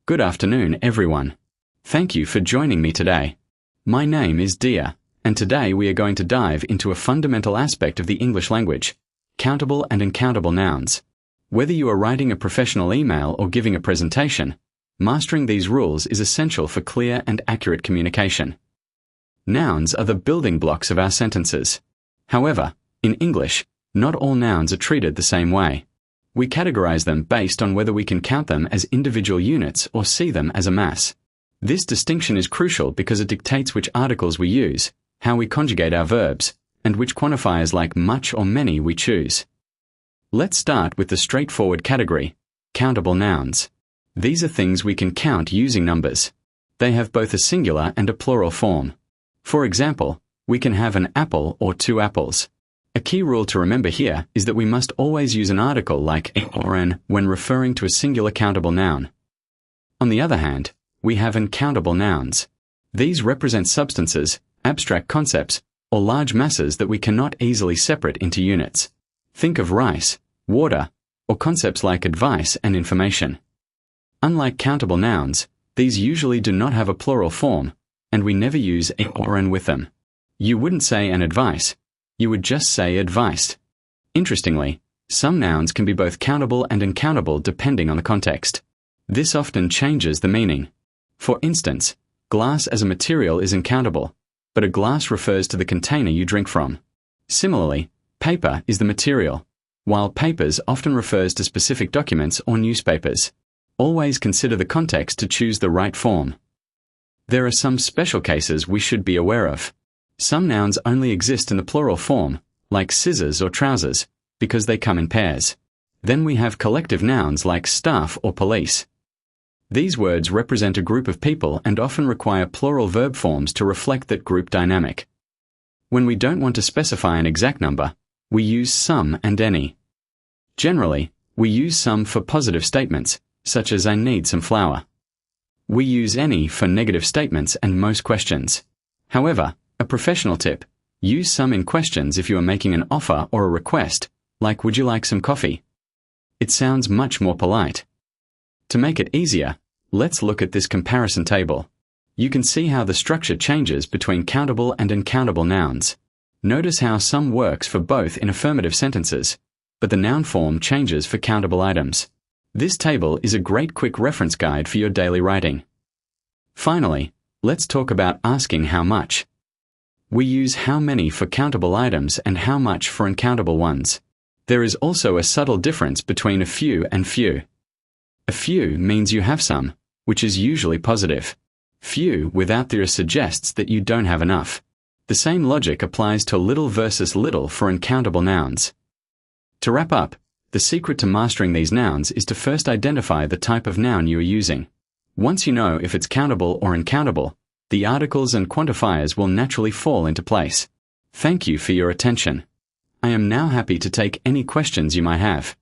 Good afternoon, everyone. Thank you for joining me today. My name is Dia, and today we are going to dive into a fundamental aspect of the English language, countable and uncountable nouns. Whether you are writing a professional email or giving a presentation, mastering these rules is essential for clear and accurate communication. Nouns are the building blocks of our sentences. However, in English, not all nouns are treated the same way. We categorize them based on whether we can count them as individual units or see them as a mass. This distinction is crucial because it dictates which articles we use, how we conjugate our verbs, and which quantifiers like much or many we choose. Let's start with the straightforward category, countable nouns. These are things we can count using numbers. They have both a singular and a plural form. For example, we can have an apple or two apples. A key rule to remember here is that we must always use an article like a or an when referring to a singular countable noun. On the other hand, we have uncountable nouns. These represent substances, abstract concepts, or large masses that we cannot easily separate into units. Think of rice, water, or concepts like advice and information. Unlike countable nouns, these usually do not have a plural form, and we never use a or an with them. You wouldn't say an advice. You would just say advised. Interestingly, some nouns can be both countable and uncountable depending on the context. This often changes the meaning. For instance, glass as a material is uncountable, but a glass refers to the container you drink from. Similarly, paper is the material, while papers often refers to specific documents or newspapers. Always consider the context to choose the right form. There are some special cases we should be aware of. Some nouns only exist in the plural form, like scissors or trousers, because they come in pairs. Then we have collective nouns like staff or police. These words represent a group of people and often require plural verb forms to reflect that group dynamic. When we don't want to specify an exact number, we use some and any. Generally, we use some for positive statements, such as I need some flour. We use any for negative statements and most questions. However, a professional tip: use some in questions if you are making an offer or a request, like would you like some coffee? It sounds much more polite. To make it easier, let's look at this comparison table. You can see how the structure changes between countable and uncountable nouns. Notice how some works for both in affirmative sentences, but the noun form changes for countable items. This table is a great quick reference guide for your daily writing. Finally, let's talk about asking how much. We use how many for countable items and how much for uncountable ones. There is also a subtle difference between a few and few. A few means you have some, which is usually positive. Few without there suggests that you don't have enough. The same logic applies to little versus little for uncountable nouns. To wrap up, the secret to mastering these nouns is to first identify the type of noun you are using. Once you know if it's countable or uncountable, the articles and quantifiers will naturally fall into place. Thank you for your attention. I am now happy to take any questions you might have.